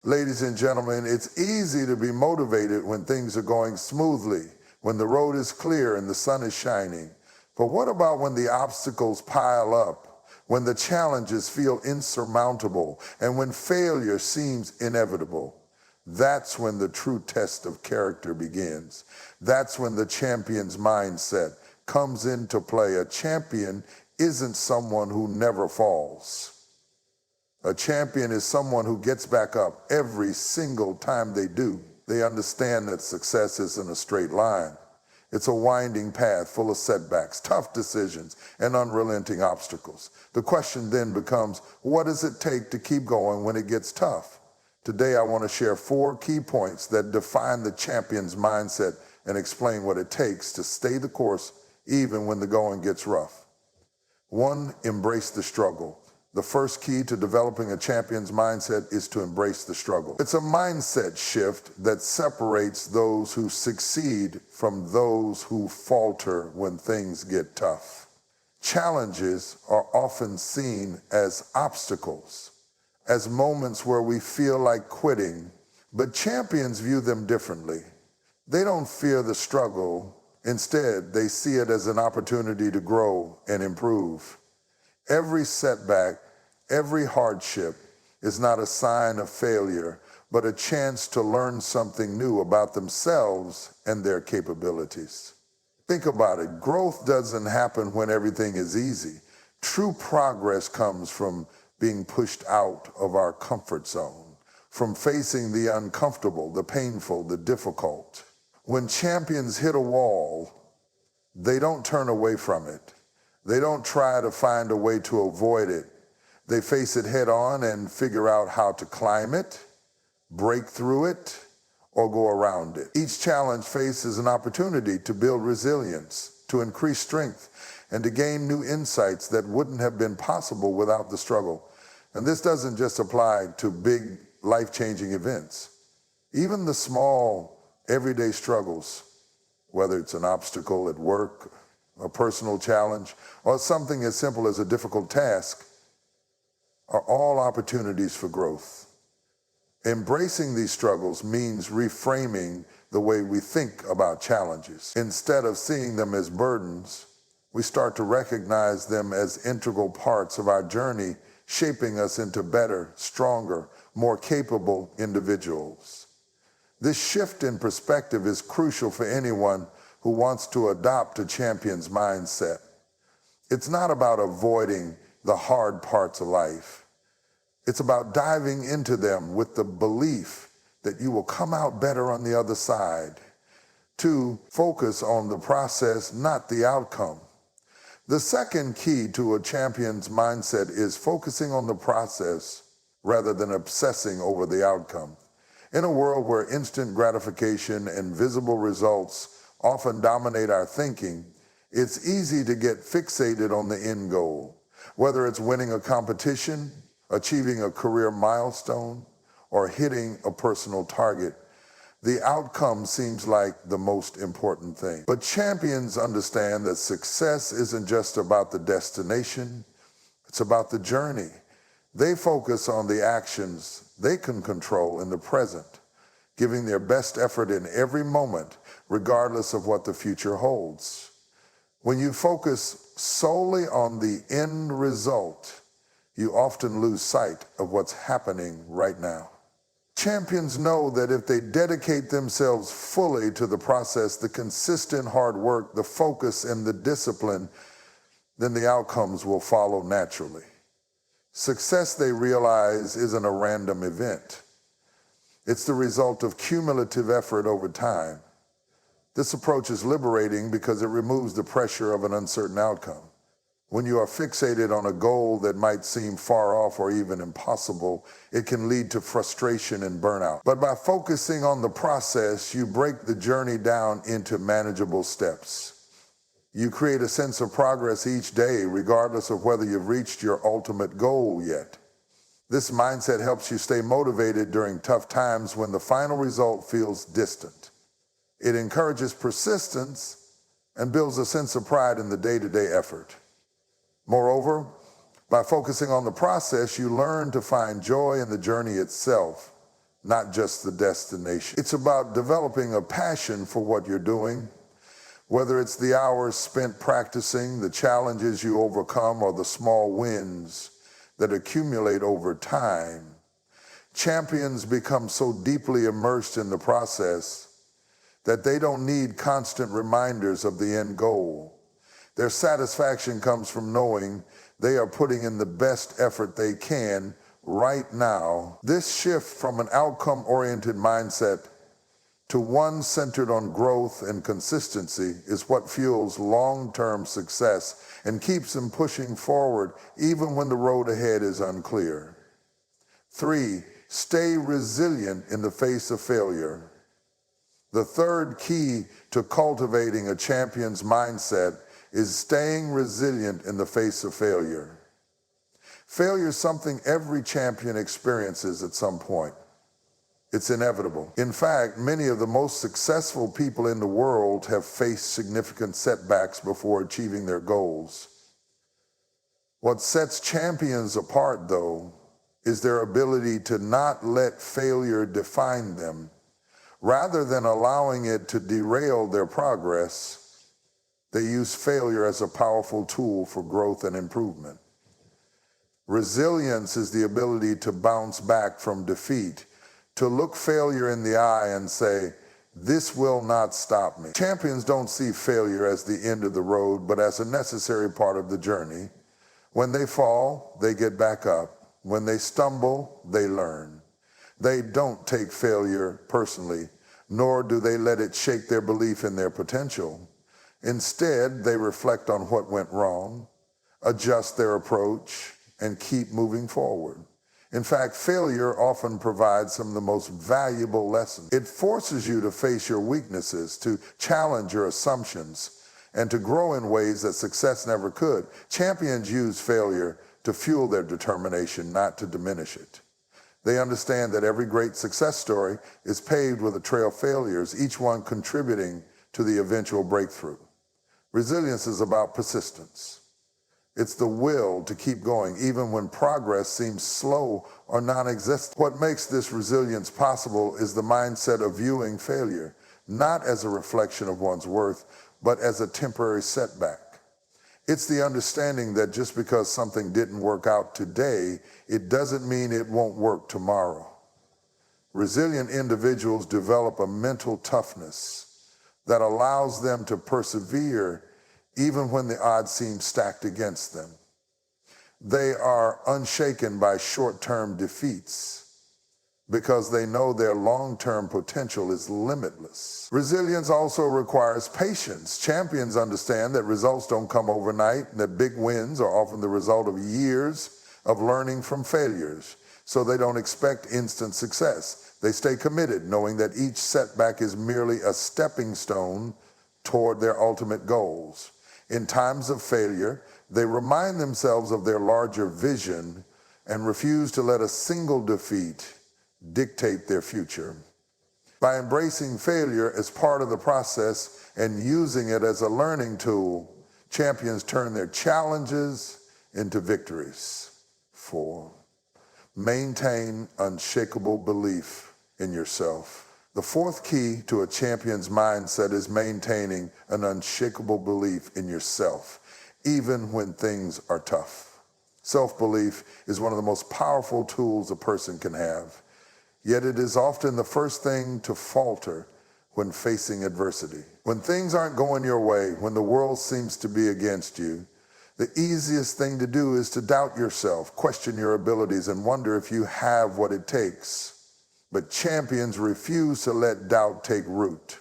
Ladies and gentlemen, it's easy to be motivated when things are going smoothly, when the road is clear and the sun is shining. But what about when the obstacles pile up, when the challenges feel insurmountable, and when failure seems inevitable? That's when the true test of character begins. That's when the champion's mindset comes into play. A champion isn't someone who never falls. A champion is someone who gets back up every single time they do. They understand that success isn't a straight line. It's a winding path full of setbacks, tough decisions, and unrelenting obstacles. The question then becomes, what does it take to keep going when it gets tough? Today, I want to share 4 key points that define the champion's mindset and explain what it takes to stay the course even when the going gets rough. 1, embrace the struggle. The first key to developing a champion's mindset is to embrace the struggle. It's a mindset shift that separates those who succeed from those who falter when things get tough. Challenges are often seen as obstacles, as moments where we feel like quitting, but champions view them differently. They don't fear the struggle. Instead, they see it as an opportunity to grow and improve. Every setback, every hardship is not a sign of failure, but a chance to learn something new about themselves and their capabilities. Think about it. Growth doesn't happen when everything is easy. True progress comes from being pushed out of our comfort zone, from facing the uncomfortable, the painful, the difficult. When champions hit a wall, they don't turn away from it. They don't try to find a way to avoid it. They face it head on and figure out how to climb it, break through it, or go around it. Each challenge faced is an opportunity to build resilience, to increase strength, and to gain new insights that wouldn't have been possible without the struggle. And this doesn't just apply to big, life-changing events. Even the small, everyday struggles, whether it's an obstacle at work, a personal challenge, or something as simple as a difficult task, are all opportunities for growth. Embracing these struggles means reframing the way we think about challenges. Instead of seeing them as burdens, we start to recognize them as integral parts of our journey, shaping us into better, stronger, more capable individuals. This shift in perspective is crucial for anyone who wants to adopt a champion's mindset. It's not about avoiding the hard parts of life. It's about diving into them with the belief that you will come out better on the other side. 2, focus on the process, not the outcome. The second key to a champion's mindset is focusing on the process rather than obsessing over the outcome. In a world where instant gratification and visible results often dominate our thinking, it's easy to get fixated on the end goal. Whether it's winning a competition, achieving a career milestone, or hitting a personal target, the outcome seems like the most important thing. But champions understand that success isn't just about the destination, it's about the journey. They focus on the actions they can control in the present, giving their best effort in every moment, regardless of what the future holds. When you focus solely on the end result, you often lose sight of what's happening right now. Champions know that if they dedicate themselves fully to the process, the consistent hard work, the focus, and the discipline, then the outcomes will follow naturally. Success, they realize, isn't a random event. It's the result of cumulative effort over time. This approach is liberating because it removes the pressure of an uncertain outcome. When you are fixated on a goal that might seem far off or even impossible, it can lead to frustration and burnout. But by focusing on the process, you break the journey down into manageable steps. You create a sense of progress each day, regardless of whether you've reached your ultimate goal yet. This mindset helps you stay motivated during tough times when the final result feels distant. It encourages persistence and builds a sense of pride in the day-to-day effort. Moreover, by focusing on the process, you learn to find joy in the journey itself, not just the destination. It's about developing a passion for what you're doing, whether it's the hours spent practicing, the challenges you overcome, or the small wins that accumulate over time. Champions become so deeply immersed in the process that they don't need constant reminders of the end goal. Their satisfaction comes from knowing they are putting in the best effort they can right now. This shift from an outcome-oriented mindset to one centered on growth and consistency is what fuels long-term success and keeps them pushing forward even when the road ahead is unclear. 3, stay resilient in the face of failure. The third key to cultivating a champion's mindset is staying resilient in the face of failure. Failure is something every champion experiences at some point. It's inevitable. In fact, many of the most successful people in the world have faced significant setbacks before achieving their goals. What sets champions apart, though, is their ability to not let failure define them. Rather than allowing it to derail their progress, they use failure as a powerful tool for growth and improvement. Resilience is the ability to bounce back from defeat, to look failure in the eye and say, "This will not stop me." Champions don't see failure as the end of the road, but as a necessary part of the journey. When they fall, they get back up. When they stumble, they learn. They don't take failure personally, nor do they let it shake their belief in their potential. Instead, they reflect on what went wrong, adjust their approach, and keep moving forward. In fact, failure often provides some of the most valuable lessons. It forces you to face your weaknesses, to challenge your assumptions, and to grow in ways that success never could. Champions use failure to fuel their determination, not to diminish it. They understand that every great success story is paved with a trail of failures, each one contributing to the eventual breakthrough. Resilience is about persistence. It's the will to keep going, even when progress seems slow or non-existent. What makes this resilience possible is the mindset of viewing failure, not as a reflection of one's worth, but as a temporary setback. It's the understanding that just because something didn't work out today, it doesn't mean it won't work tomorrow. Resilient individuals develop a mental toughness that allows them to persevere even when the odds seem stacked against them. They are unshaken by short-term defeats because they know their long-term potential is limitless. Resilience also requires patience. Champions understand that results don't come overnight and that big wins are often the result of years of learning from failures, so they don't expect instant success. They stay committed, knowing that each setback is merely a stepping stone toward their ultimate goals. In times of failure, they remind themselves of their larger vision and refuse to let a single defeat dictate their future. By embracing failure as part of the process and using it as a learning tool, champions turn their challenges into victories. 4, maintain unshakable belief in yourself. The fourth key to a champion's mindset is maintaining an unshakable belief in yourself, even when things are tough. Self-belief is one of the most powerful tools a person can have, yet it is often the first thing to falter when facing adversity. When things aren't going your way, when the world seems to be against you, the easiest thing to do is to doubt yourself, question your abilities, and wonder if you have what it takes. But champions refuse to let doubt take root.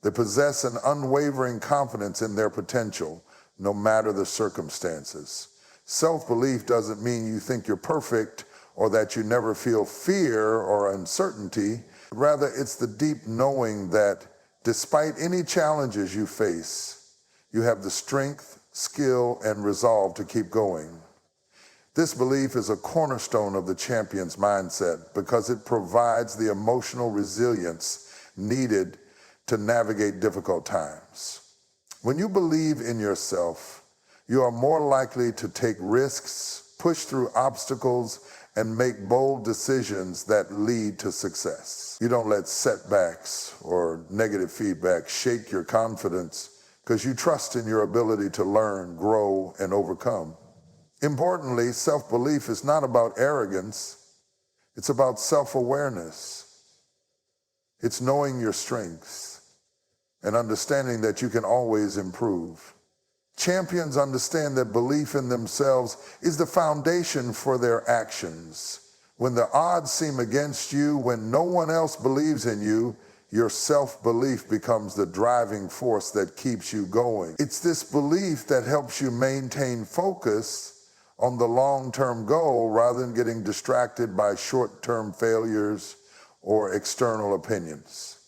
They possess an unwavering confidence in their potential, no matter the circumstances. Self-belief doesn't mean you think you're perfect or that you never feel fear or uncertainty. Rather, it's the deep knowing that despite any challenges you face, you have the strength, skill, and resolve to keep going. This belief is a cornerstone of the champion's mindset because it provides the emotional resilience needed to navigate difficult times. When you believe in yourself, you are more likely to take risks, push through obstacles, and make bold decisions that lead to success. You don't let setbacks or negative feedback shake your confidence because you trust in your ability to learn, grow, and overcome. Importantly, self-belief is not about arrogance. It's about self-awareness. It's knowing your strengths and understanding that you can always improve. Champions understand that belief in themselves is the foundation for their actions. When the odds seem against you, when no one else believes in you, your self-belief becomes the driving force that keeps you going. It's this belief that helps you maintain focus on the long-term goal rather than getting distracted by short-term failures or external opinions.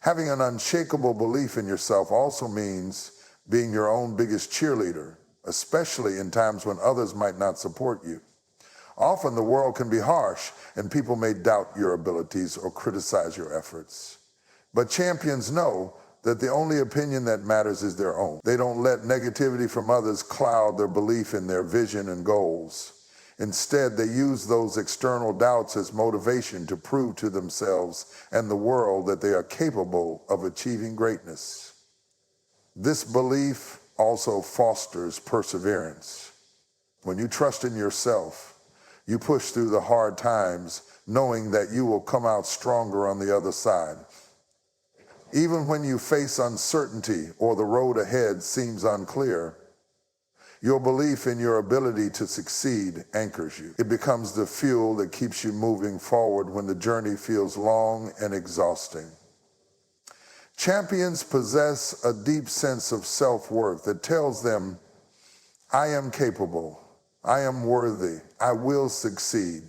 Having an unshakable belief in yourself also means being your own biggest cheerleader, especially in times when others might not support you. Often the world can be harsh and people may doubt your abilities or criticize your efforts. But champions know that the only opinion that matters is their own. They don't let negativity from others cloud their belief in their vision and goals. Instead, they use those external doubts as motivation to prove to themselves and the world that they are capable of achieving greatness. This belief also fosters perseverance. When you trust in yourself, you push through the hard times, knowing that you will come out stronger on the other side. Even when you face uncertainty or the road ahead seems unclear, your belief in your ability to succeed anchors you. It becomes the fuel that keeps you moving forward when the journey feels long and exhausting. Champions possess a deep sense of self-worth that tells them, I am capable, I am worthy, I will succeed.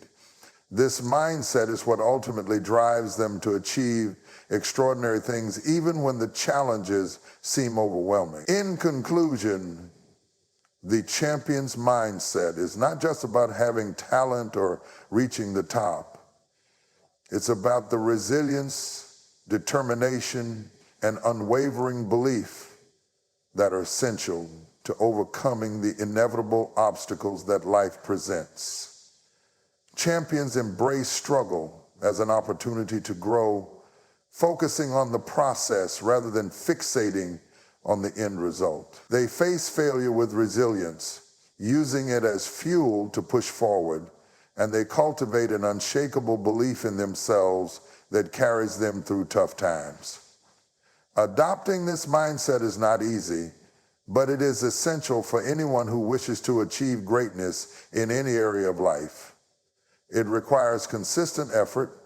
This mindset is what ultimately drives them to achieve extraordinary things, even when the challenges seem overwhelming. In conclusion, the champion's mindset is not just about having talent or reaching the top. It's about the resilience, determination, and unwavering belief that are essential to overcoming the inevitable obstacles that life presents. Champions embrace struggle as an opportunity to grow, focusing on the process rather than fixating on the end result. They face failure with resilience, using it as fuel to push forward, and they cultivate an unshakable belief in themselves that carries them through tough times. Adopting this mindset is not easy, but it is essential for anyone who wishes to achieve greatness in any area of life. It requires consistent effort,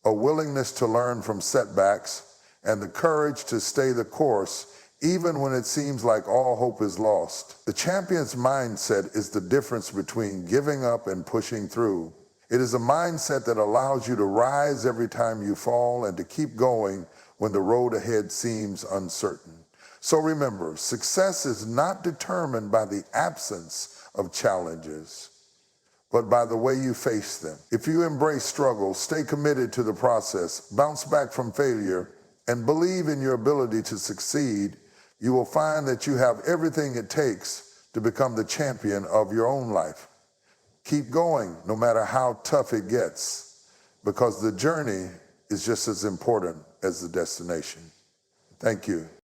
a willingness to learn from setbacks, and the courage to stay the course even when it seems like all hope is lost. The champion's mindset is the difference between giving up and pushing through. It is a mindset that allows you to rise every time you fall and to keep going when the road ahead seems uncertain. So remember, success is not determined by the absence of challenges, but by the way you face them. If you embrace struggle, stay committed to the process, bounce back from failure, and believe in your ability to succeed, you will find that you have everything it takes to become the champion of your own life. Keep going no matter how tough it gets, because the journey is just as important as the destination. Thank you.